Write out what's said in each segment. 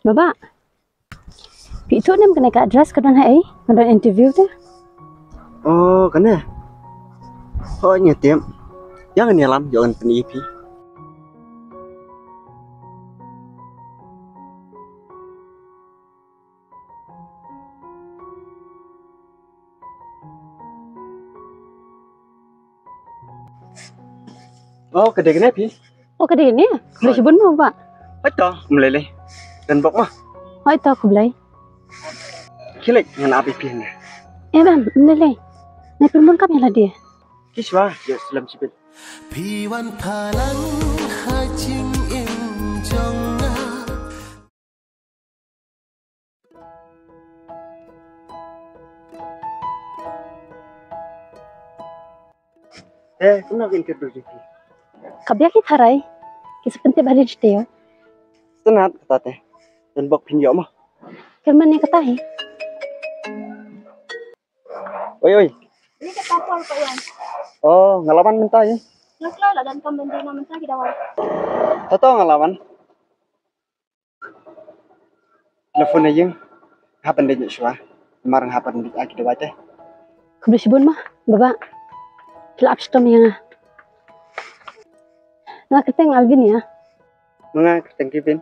Baba, itu nem kena ka address kadang hai, kadang interview tu. Oh, kena. Oh, tiap. Jangan nyelam, jangan penipu. Oh, kedai kenapa? Oh, kadang ini? Boleh sebut mau Pak? Betul, meleleh. Dan bok mah. Oh, itu aku boleh. Kilek dengan api pian. Bang, boleh. Naik perempuan kami lah dia. Kiswa, ya selam sipit. พี่วันพาลังหาจิงอิงจงงา Kamu nak interview juga? Kabia kita harai. Kita penting balik dia. Senat kata teh. Dan bok pinjau mah. Kerana yang ketahui. Oi. Ini kita call Pak Iwan. Oh, ngalaman mentah ya? Naklah lah dan pembentang mentah kita awal. Tahu ngalaman? Telepon aja. Hapan deh Joshua. Kemarin hapan di akhir debat teh. Boleh sebut mah, Baba. Kelap stom yang ah. Nak keteng Alvin ya. Mga keteng Kevin.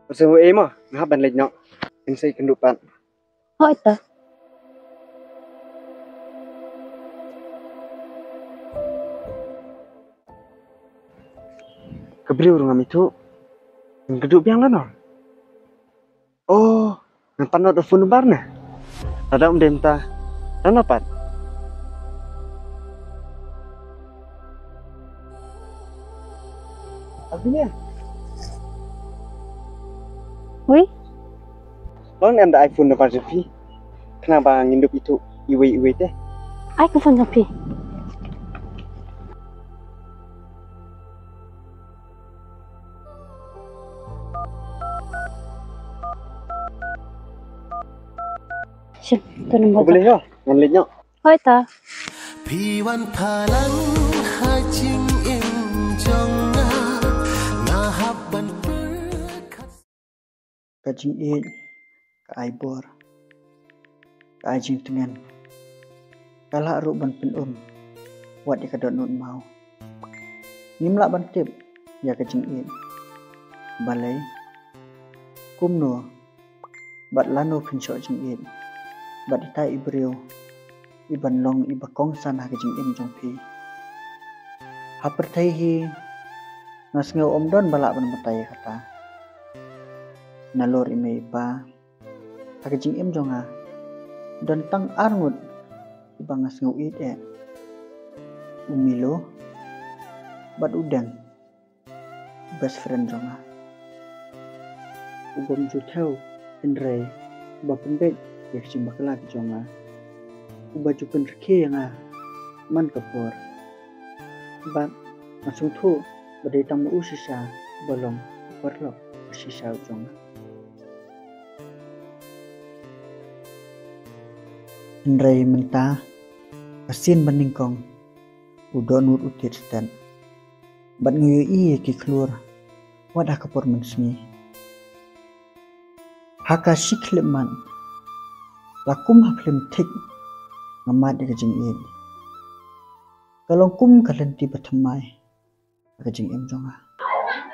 Bersama mah, hapan lagi nak. Yang saya kendupan. Oh, itu. Kebeli urung itu. Yang kedua biang lah. Oh, nampak nak telepon barna. Ada denta. Dan apa? Abinya. Woi, Lawan ada iPhone depan Sofi. Kenapa ngindup itu iwe teh? aku phone sampai. Siap, tu nombor. Boleh ya? Nganliknya. Oh, itu. พี่วันพาลังหาจิงอิงจงงางาฮับบันเปิดคัด Kajing it, ka aibor, ka ajing tengan. Kala ru ban penum, wat di kadot nun mau. Ngimla ban tip, ya kajing it. Balai, kumno, bat lano pinsok jing it. Bat itai ibriu, iban long ibakong sana kajing im jong pi. Haper hi, ngas ngau om don balak ban matai kata. Nalor ime ipa kajing im jonga dan tang arngut ibangas ngau it umilo bat udang best friend jonga ugom juthauendre bapendek ya simbakla jonga ubaju penrke yang man kapor bat masung thu badai tamu usisa bolong perlok usisa jonga Andrai mentah, asin beningkong, udah nur utir sedan. Bat nguyu iya ki keluar, wadah kapor mensmi. Haka sikleman, lakum haflim tik, ngamat di kajing in. Kalau kum kalian tiba temai, kajing im jonga.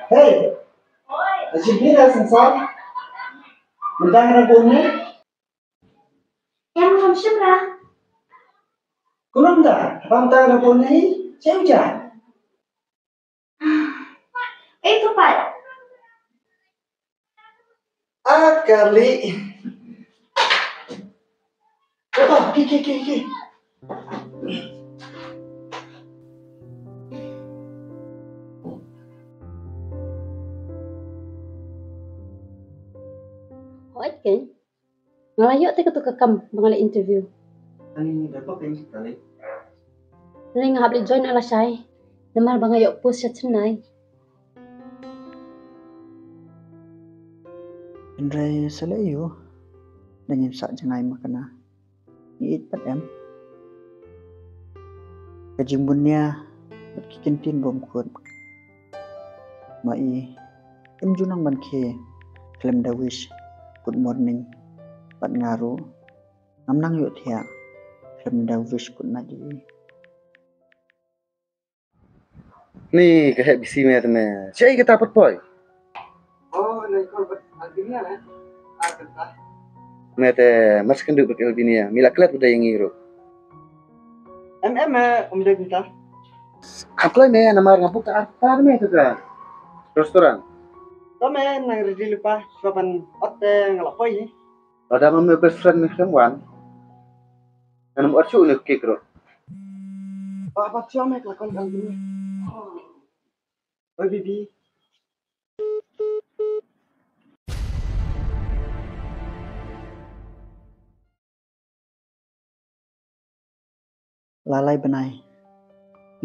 Hey, kajing ini dah sensor, mentah ragunya. Yang belum syukur. Kurang tak? Pantang rapor ni, saya hujan. Itu Pak. Kali. Oh, ki. Oh, itu. Ngalayok te ketu kekam bangala interview. Ani dapat yang sekali. Nang ngahab join ala syai. Namar bangayok post chat senai. Andrai selayu. Dan sak jengai makana. Iit pat em. Kajimbunnya berkikintin bom kut. Mai. Em junang ban ke. film The Wish, Good Morning, Pat Ngaru, ngamnang yuk tiak, film The Wish Good Night yui. Ni kahit bisi me teman. Cai kita apa boy? Oh, ni kau buat Albinia lah. Agak. Mete mas kendu buat Albinia. Mila kelap udah yang ngiro. Om dah kita. Apa ni nama ngapuk ke apa ni tu kan? Restoran. Tome nang ready lupa, kapan otte ngelapoi. Ada mama best friend ni semua. Kan buat cuci ni kekro. Apa siapa yang lakon Albinia? Oi Bibi. Lalai benai.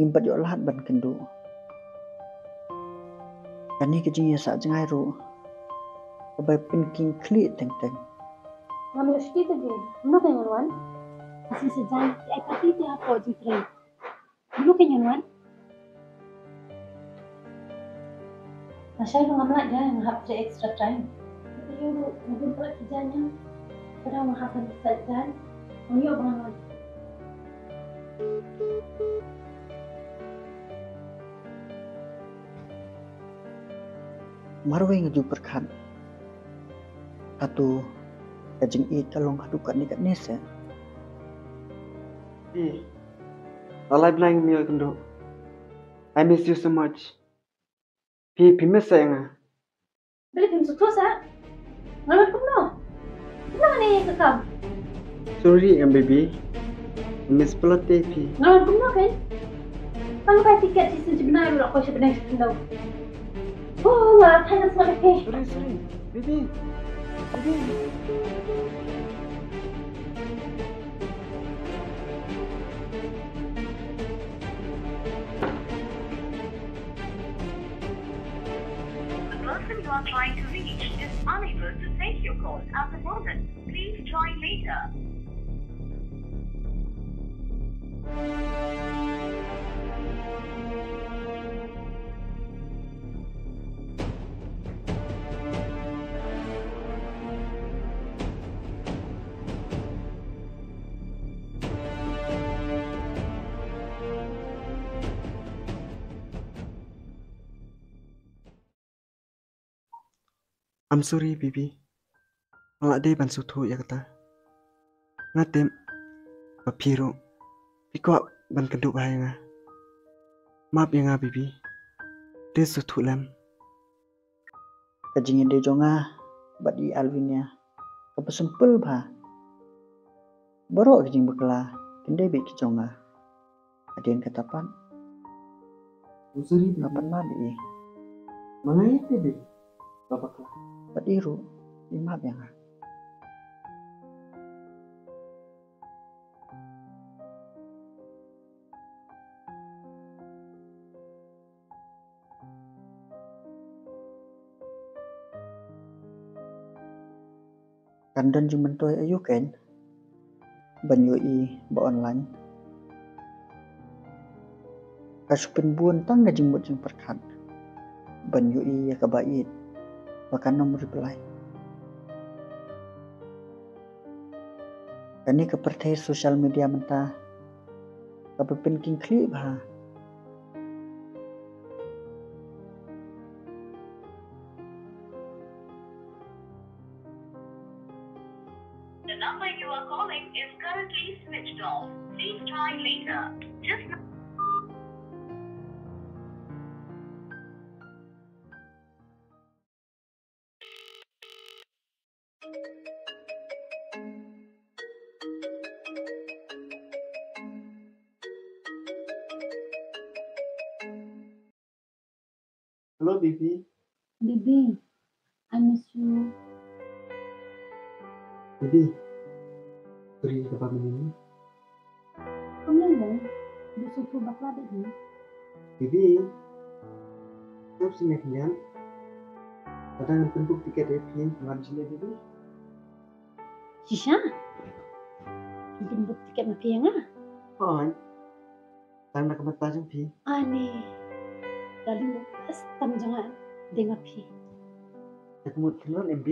Ngimpat yuk lahat ban kendu. Kani kejingnya saat jengai ru. Kebai pinking klik teng-teng. Ngambil sedikit aja. Mana kan Wan? Masih sejam. Ai pasti dia apa je train. Dulu kan Wan? Masya Allah ngambil aja ngahap je extra time. Tapi yuk mungkin pula kerjanya. Kadang ngahap dan kerjaan. Yuk bangun. Marwai ngaju perkat. Atau kajing i talong hadukan dekat nesa. Lalai belang mil kendo. I miss you so much. Pi miss sayang. Beli tim suatu sa. Ngamat kau no. Kenapa ni kekam? Sorry baby. Miss pelote pi. Ngamat kau no kan? Kalau pakai tiket sih sebenarnya dulu aku sebenarnya tahu. Oh, lah, tanya semua lagi. Sorry. Baby. The person you are trying to reach is unable to take your call at the moment. Please try later. I'm sorry, Bibi. Malak day ban sutu ya kata. Ngatem papiro. Piko ban keduk bahaya nga. Maaf ya nga, Bibi. Dia sutu lam. Kajingin dia jonga bat di Alvinia. Kapasempel bah. Baru kajing bekala. Kendai baik kijonga. Adian katapan. I'm sorry, Bibi. Kapan mali? Mana itu, Bibi? Bapak lah. Badiru, maaf ya nga. Kandan jumentoy ayu ken. Banyo i ba online. Kasupin buon tang ngajimut jeng perkat. Banyo i ya kabait. Bahkan nomor reply. Kani kepercaya sosial media mentah. Kapepin king klik bah. The number you are calling is currently switched off. Please try later. Just now. Halo Bibi. Bibi, I miss you. Bibi. Beri kabar ini. Kamu lagi? Dia suatu bakal ada ni. Bibi. Siap sini kenyan. Kadang penduk tiket repi pengan sini Bibi. Sisha? Mungkin buk tiket mapi yang ah? Oh. Karena kebetulan Pi. Aneh. Dalam bukas tam jangan dengar pi. Kemudian MB